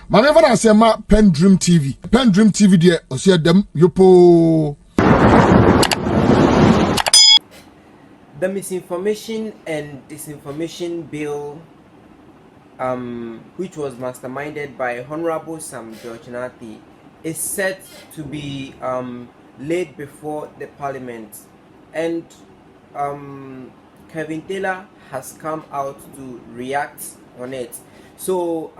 Mame fa na se ma PENDREAM TV. PENDREAM TV de o se dem yopo. The misinformation and disinformation bill, which was masterminded by Honorable Sam George Nathi, is set to be laid before the Parliament, and Kevin Taylor has come out to react on it. So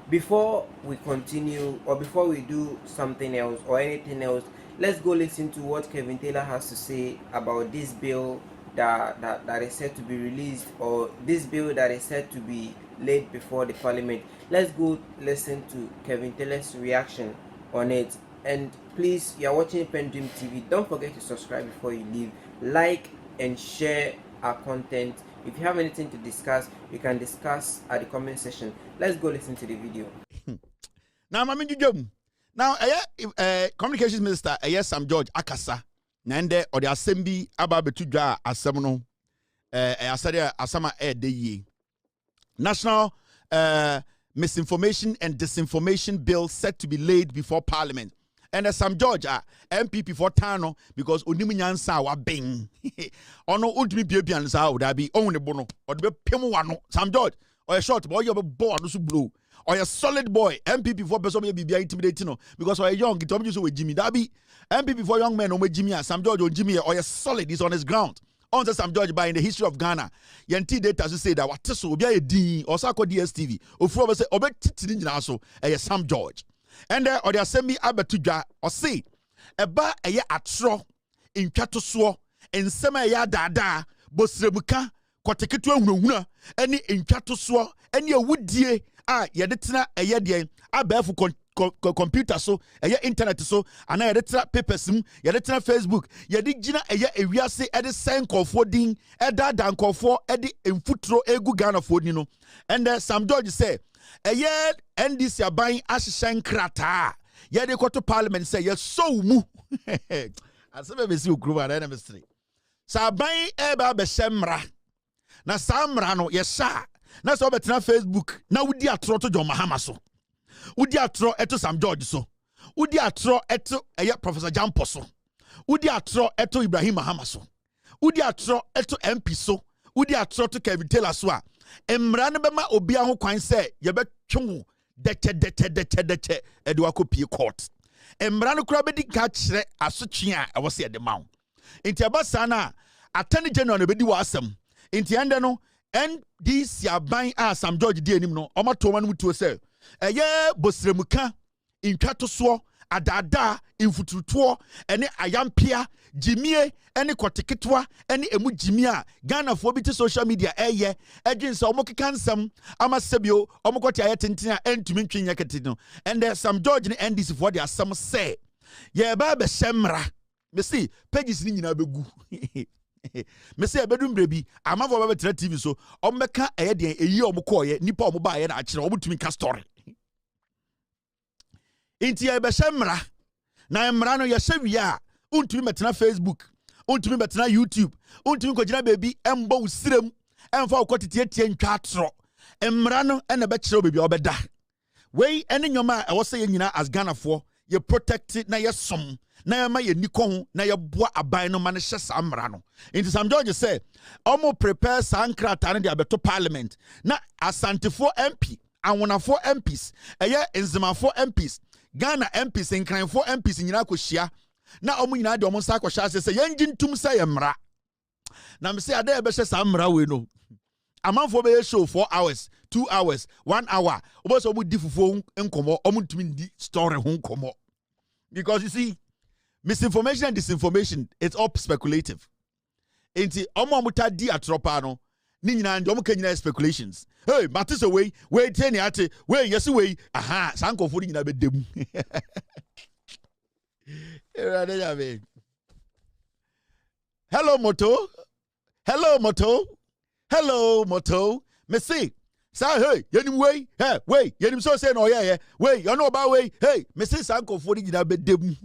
before we continue, or before we do something else or anything else, let's go listen to what Kevin Taylor has to say about this bill that is set to be released, or this bill that is set to be laid before the Parliament. Let's go listen to Kevin Taylor's reaction on it. And please, you are watching PENDREAM TV, don't forget to subscribe before you leave, like and share our content. If you have anything to discuss, we can discuss at the comment section. Let's go listen to the video. Now, now, Communications Minister, Sam George Akasa, Nande or the Assembly Ababetuja Asamono, Asama de National Misinformation and Disinformation Bill set to be laid before Parliament. And Sam George, NPP for Tano, because Uniminyansa wa bing. Ono ultimate Bianza would be only bono, or the Pimuano, Sam George, or a short boy, you're a boy, blue, or a solid boy, NPP for person may be intimidating, because or a young, it told you with Jimmy Darby, NPP for young men, or Jimmy, Sam George or Jimmy, or a solid is on his ground. On the Sam George by in the history of Ghana, Yanti data to say that what so be a D or Sako DSTV, or from say, or also a Sam George. And there or the assembly abetuja or say eba eye atro intwato so ensema ya dada bosrebuka koteketu ahunahuna eni intwato so eni awudie a yede tena eye de abafu computer so eye internet so ana yede tena papers yede tena Facebook yede gina eye ewiase ede sen kofo din edada nkofo ede emfutro egu Ghana fo ni no. And Sam George say eye NDC aban ahyehyɛ nkrata ye de koto Parliament say ye so mu asebe be si okuru na ministry sa aban eba be hyemra na samra no ye sha na so betena Facebook na wudi atro to John Mahama so wudi atro eto Sam George so wudi atro eto eye Professor Jampo so wudi atro eto Ibrahim Mahama so wudi atro eto MP so wudi atro to Kevin Taylor so a emra no bema obi a ho kwan se ye betwe dete eduako pie court emra no kura bedi ka kire asotwe a ewo se de mawo enti abasa na attorney general no bedi wasam enti ende no NDC aban a Sam George di anim no omato ma no mutuo se eye bosremuka intwato so adada infututuo ene ayampia jimie ene koteketwa ene emu jimia Ghana fo bi te social media eye edwin se omokeka nsam amasebio omokoti ayetenten a entumi ntwenya kete no. And Sam George ne NDC for their some say ye ba be shemra me see pages ni nyina begu me say bedum brebi amafo ba betra TV so ombeka eye de eyi omokoye nipa omoba ye na akire omutumi ka story inti ye be shemra na emra no ye hwewia untumi metena Facebook untumi metena YouTube untumi kogina baby embo usirem emfa okotete ntwa atro emra no ene be kire baby obeda wey ene nyoma e wo se ye nyina as Ghana for ye protect na ye som na ye ma ye nikon na ye boa aban no ma ne hye samra no. Inti Sam George say omo prepare sankrata ne de abeto Parliament na asantefo MP anwonafo MPs eye enzemafo MPs Ghana MPs nkranfo MPs nyina kohia na omo nyina de omo nsa akohia se yenjintum se yemra na me say ade e be hye samra we no amanfo be show 4 hours 2 hours 1 hour obo omo di fufuo nkomo omo ntumi ndi story ho nkomo, because you see misinformation and disinformation, it's all speculative. Enti omo muta di atropa no ni nyina ndi omo kanyina speculations. Hey, matters away, wait any ate, wait yes way, aha, sanko fo nyina be dem. Hello Moto. Hello Moto. Hello Moto. Me see. Say hey, yenim way. Hey, wait, yenim so say no yeah. Wait, you know about way. Hey, me see sanko fo nyina be dem.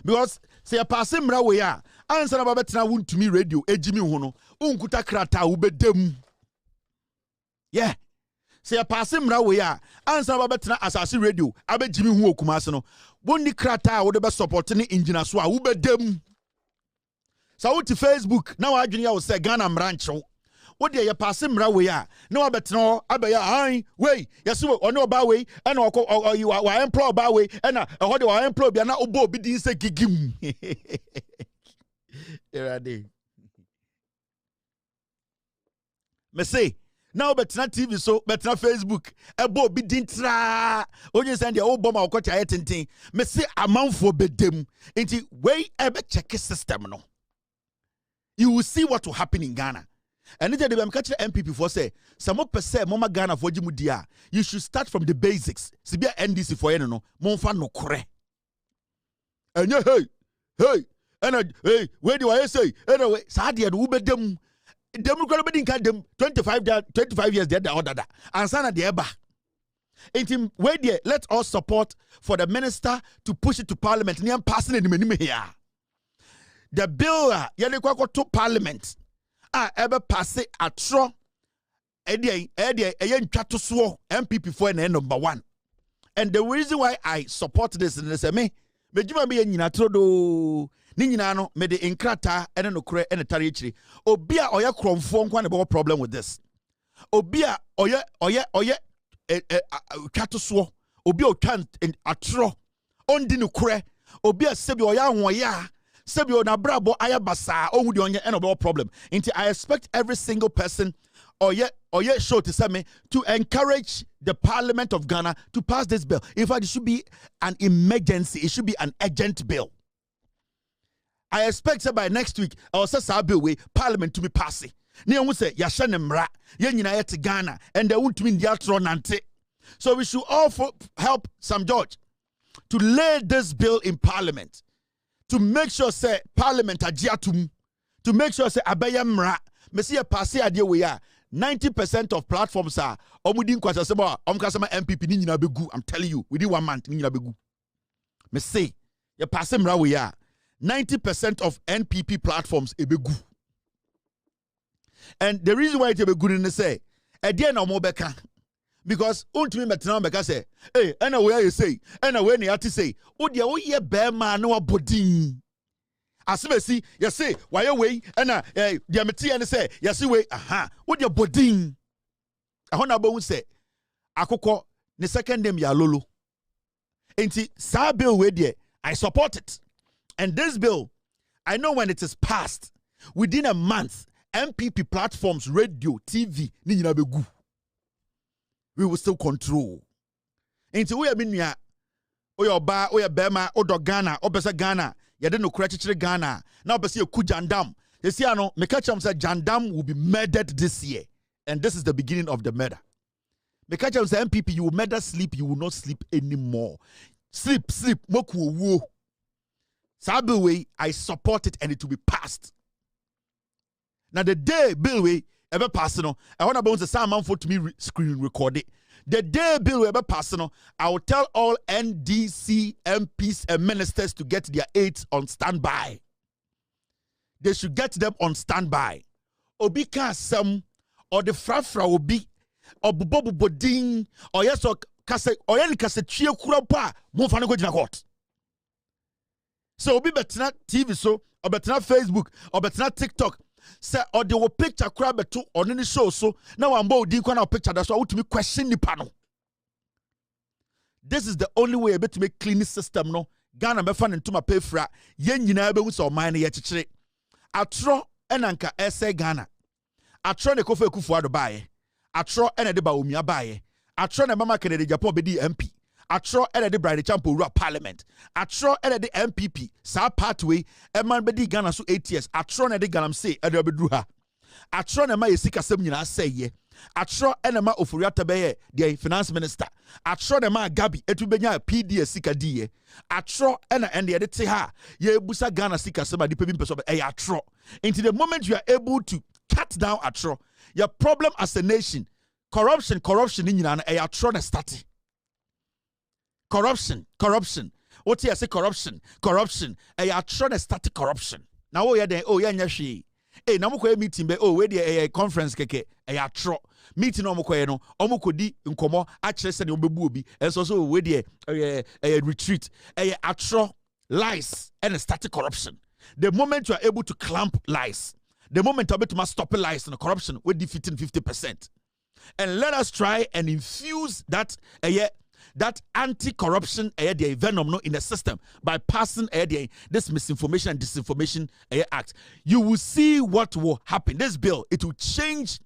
Because say a passing mra we a answer about betina wuntumi radio ejimi ho no unkuta krata wo bedem. Yeah. say a passing mra ya answer babetra asase radio abegimi hu okumase no wonni krata wo de be support ni engineer so a wo bedem sa wo ti Facebook na wa adwene ya wo say Ghana mranchew wo de ye passing mra we ya na wa betena abaya han we yesi we ono oba we na wa employ oba we na ho de wa employ bia na obo obi din say gigim erade me say now betena TV so betena Facebook ebo obi din tra onye send the obo ma okota ayetenten me say amanfo bedem enti we ebe check system no you will see what will happen in Ghana. And if you catch the NPP for say some percent mama Ghana for jimudia, you should start from the basics. Sibia NDC for you no monfa no kore. And hey, and hey, where do I say? Anyway, Sadia do be them gonna be them 25 years dead order that. And sana the eba. And where there, let us support for the minister to push it to parliament. Niam passing in here. The bill yele to parliament ebe passe atro eye ntwato so MPP for number 1. And the reason why I support this is me juma be nyina trodo ni nyina no me de nkrata ene no kure ene tare chiri obi a oye kromfo nkwa ne problem with this obi a oye twato so obi o twa atro ondi no kure obi a sebi oye ahoya Sebio na brabo ayabasa ohudi onye eno problem. Inti I expect every single person or yet show to say me to encourage the Parliament of Ghana to pass this bill. In fact, it should be an emergency. It should be an urgent bill. I expect that by next week I will say bill way Parliament to be passing. Ni omu say yasha nemra ye nyina yet Ghana and they won't mean diatro nante. So we should all help Sam George to lay this bill in Parliament. To make sure say Parliament agiatum, to make sure say abayamra, Messia passe ade we are 90% of platforms are omudin kwasa seba omkasama MPP ni nyina begu. I'm telling you, within 1 month ni nyina begu. Me say ye passe mra we are 90% of NPP platforms ebegu. And the reason why it ebegu ni say e dey na mo beka because untimi metena beka say hey ena we you say ena we ni ati say wo de wo ye be ma na wabodin asebesi you say why we ena de meti ene say you say we aha wo de bodin ehona bo say akokọ ne second name ya lolo enti sa bill we de I support it. And this bill I know when it is passed within a month MPP platforms radio TV ni nyina begu we will still control. Into we have been ya oya ba oya bema odo Ghana obesa Ghana ye de no kura Ghana now obesa ku jandam you see ano me catch am say jandam will be murdered this year and this is the beginning of the murder. Me catch am say MPP you will murder sleep, you will not sleep anymore. Sleep moku wo sabi way I support it and it will be passed. Now the day bill way ever personal, I want to say some for to me screen record it. The day bill ever personal, I will tell all NDC MPs and ministers to get their aides on standby. They should get them on standby. Obi ka some or the frafra obi or bubobu boding or yes or kase or any kase chie kura pa mo fa no go jina court. So obi betena TV so or betena Facebook or betena TikTok. Say or they will picture crab to on any show so now I'm bold di kwana picture that's why me question the panel. This is the only way a bit to make clean system no Ghana be fan into my pay fra yen nyina be hu so man ye chichire atro enanka ese Ghana atro ne kofa ekufu ado bae atro ene de ba omia bae atro ne mama Kennedy Japan be di MP atro ene de Bride Champo ru parliament atro ene de MPP sa pathway e man be di Ghana so 8 years atro ne de Ghana say e de bedru ha atro ne ma yesika sem nyina seye atro ene ma Ofuriata be the finance minister atro ne ma Gabi etu benya PD sika die atro ene de te ha ye busa Ghana sika sem adi pe bi mpeso e atro into the moment you are able to cut down atro your problem as a nation corruption ni nyina na e atro na start. Corruption. What you say corruption? I are trying to start corruption. Now oh yeah then oh yeah nyahwe. na mo koye meeting be we dey conference keke atro meeting no mo koye no omo kodi nkomo a kire se ne obebu obi enso so we dey retreat atro lies and static corruption. The moment you are able to clamp lies, the moment you're able to stop lies and corruption, we're defeating 50%. And let us try and infuse that that anti-corruption the venom in the system by passing this misinformation and disinformation act. You will see what will happen. This bill, it will change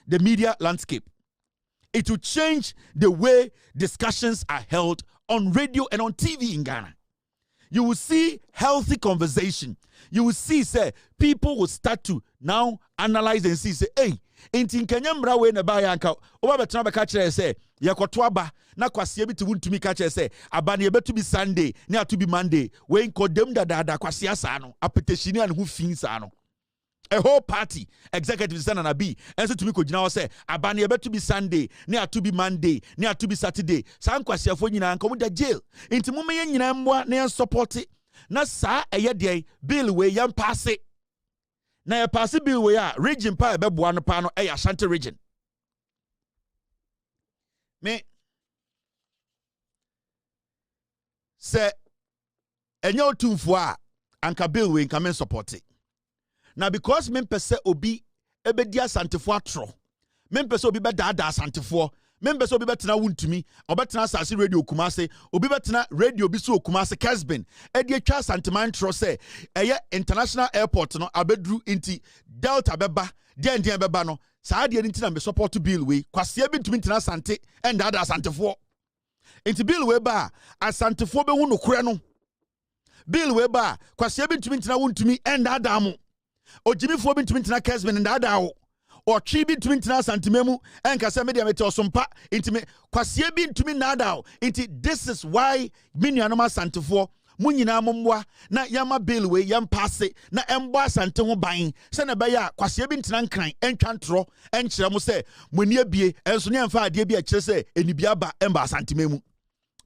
the media landscape. It will change the way discussions are held on radio and on TV in Ghana. You will see healthy conversation. You will see, say, people will start to now analyze and see, say, hey, inti Kenya mrawe na ba yanka, oba betena be ka kire say, yakoto aba na kwase bi tuntumi ka kire say, aba na yebetu bi Sunday, na atu bi Monday, we nkodem dada kwase asa no, apeteshini an hu fin sa no. A whole party executive stand na be enso tumi ko gina wo say aba na yebetu bi Sunday na atu bi Monday na atu bi Saturday san kwasiafo nyina nkomo da jail inti mo me nyina mboa na support na sa eye de bill we yam pass na ye pass bill we a region pa ebeboa no pa no Ashanti region me say enyo tumfo a anka bill we nka men support it. Now, because men pese obi ebedi asantefo atro, men pese obi be dada asantefo, men pese obi betena wuntumi, obetena asase radio Kumase, obi betena radio biso Kumase Kesben, edi atwa asanteman tro se, eye international airport no abedru inti Delta beba, den beba no, sa ade nti na me support bill we, kwase bi ntumi ntena asante and dada asantefo. Inti bill we ba, asantefo be hu no kure no. Bill we ba, kwase bi ntumi ntena wuntumi and dada mo. O Jimmy Fobin to Mintina Kesman and Dada or Chibi to Mintina Santimemu and Casamedia Metosumpa intimate Quasiabin to Minadao. This is why Minyanoma Santofo, Munina Mumwa, na Yama Billway, Yam Passe, na Emba Santomo buying, Senabaya, Quasiabin Tankai, and Cantro, and Chamuse, Munia Bie, and Sunian Fa Debia Chese, and Ibiaba Emba Santimemu.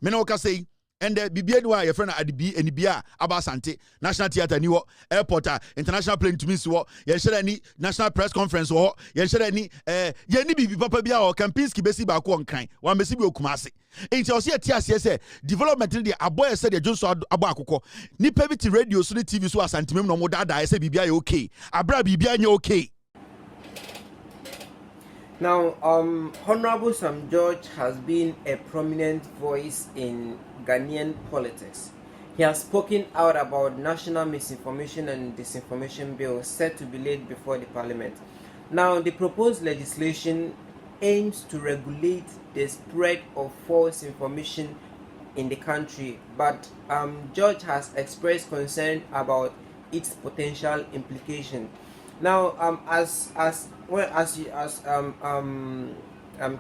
Menoka say. And the BBNY, your friend at the B and Bia, Abasante, National Theatre, New Airport, International Plane to Miss War, Yeshani, National Press Conference War, Yeshani, Yeni Papa Bia or Kampinski Bessi Bakon Kind, one Bessi Kumasi. It's also a TSS development in the Aboy said the Jones Abakoko, Nipevity radio, so the TV so as Santimum no more dada, I say BBI okay, Abra BBI okay. Now, Honorable Sam George has been a prominent voice in Ghanaian politics. He has spoken out about national misinformation and disinformation bill set to be laid before the parliament. Now, the proposed legislation aims to regulate the spread of false information in the country, but George has expressed concern about its potential implication. Now,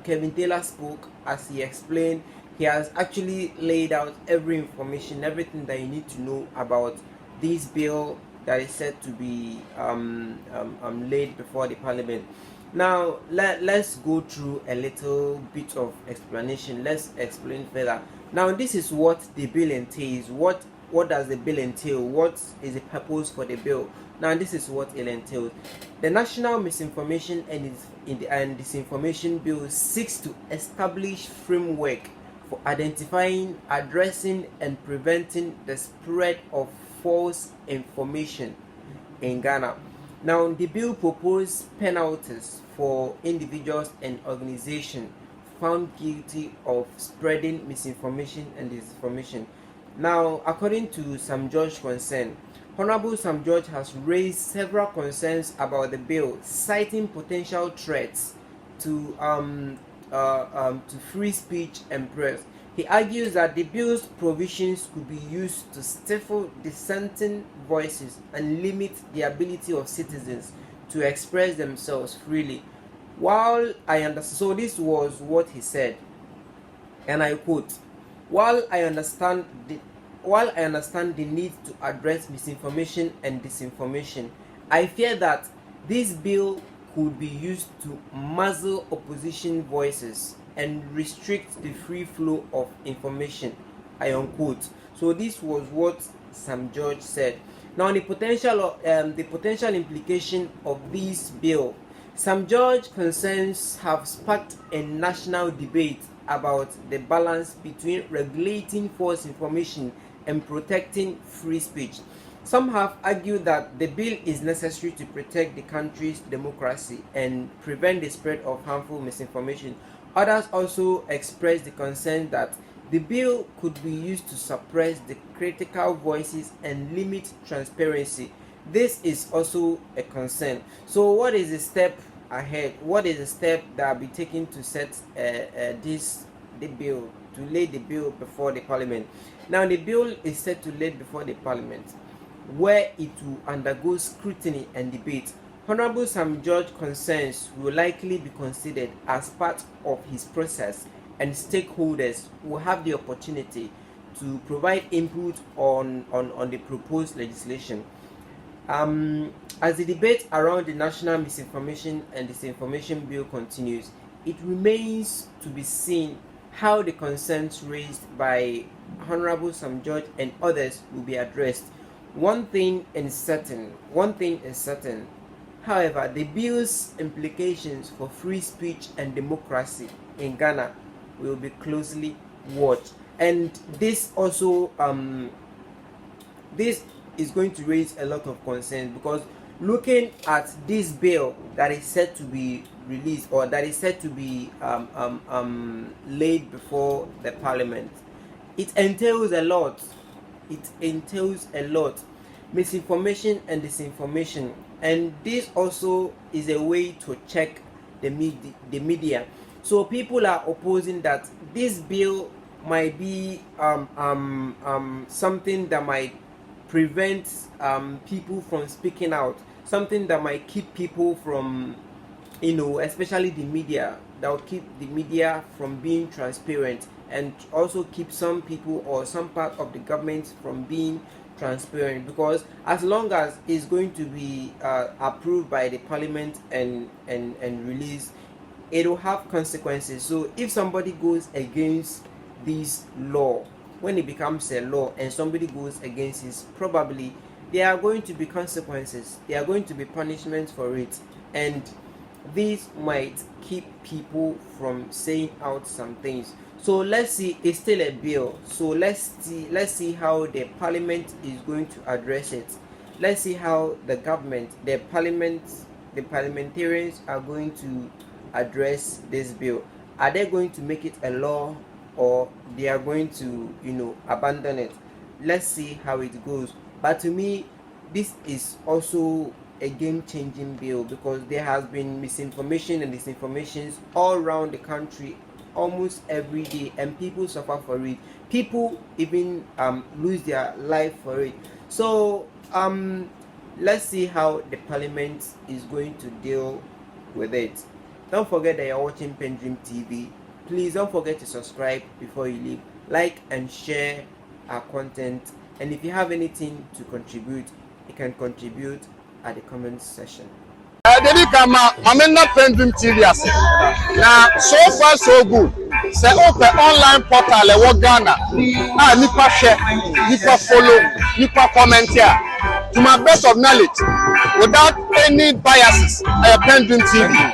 Kevin Taylor spoke, as he explained, he has actually laid out everything that you need to know about this bill that is set to be laid before the parliament. Now, let's go through a little bit of explanation. Let's explain further. Now, this is what the bill entails. What does the bill entail? What is the purpose for the bill? Now, this is what it entails. The National Misinformation and Disinformation Bill seeks to establish framework for identifying, addressing, and preventing the spread of false information in Ghana. Now, the bill proposes penalties for individuals and organizations found guilty of spreading misinformation and disinformation. Now, according to Sam George concern, Honorable Sam George has raised several concerns about the bill, citing potential threats to free speech and press. He argues that the bill's provisions could be used to stifle dissenting voices and limit the ability of citizens to express themselves freely. While I understand, so this was what he said, and I quote, while I understand the need to address misinformation and disinformation, I fear that this bill could be used to muzzle opposition voices and restrict the free flow of information. I unquote. So this was what Sam George said. Now, the potential implication of this bill, some judge concerns have sparked a national debate about the balance between regulating false information and protecting free speech. Some have argued that the bill is necessary to protect the country's democracy and prevent the spread of harmful misinformation. Others also expressed the concern that the bill could be used to suppress the critical voices and limit transparency. This is also a concern. So what is the step ahead? What is the step that will be taken to set the bill, to lay the bill before the parliament? Now, the bill is set to lay before the parliament, where it will undergo scrutiny and debate. Honorable Sam George concerns will likely be considered as part of his process, and stakeholders will have the opportunity to provide input on the proposed legislation. As the debate around the National Misinformation and Disinformation Bill continues, it remains to be seen how the concerns raised by Honorable Sam George and others will be addressed. One thing is certain, however, the bill's implications for free speech and democracy in Ghana will be closely watched. And this also this is going to raise a lot of concerns, because looking at this bill that is set to be released, or that is set to be laid before the parliament, it entails a lot. Misinformation and disinformation, and this also is a way to check the media. So people are opposing that this bill might be something that might prevent people from speaking out, something that might keep people from, especially the media, that will keep the media from being transparent, and also keep some people or some part of the government from being transparent, because as long as it's going to be approved by the parliament and released, it will have consequences. So if somebody goes against this law, when it becomes a law and somebody goes against it, probably there are going to be consequences, there are going to be punishments for it, and this might keep people from saying out some things. So let's see, it's still a bill, so let's see how the parliament is going to address it. Let's see how the government, the parliamentarians are going to address this bill. Are they going to make it a law, or they are going to abandon it? Let's see how it goes. But to me, this is also a game-changing bill, because there has been misinformation and disinformations all around the country almost every day, and people suffer for it. People even lose their life for it. So let's see how the parliament is going to deal with it. Don't forget that you're watching PENDREAM TV. Please don't forget to subscribe before you leave, like and share our content, and if you have anything to contribute, you can contribute at the comment section. Dedi kama mamena PENDREAM TV ase na so far so good. Say open online portal e wo Ghana. Nipa share, nipa follow, nipa comment here. To my best of knowledge, without any biases, PENDREAM TV.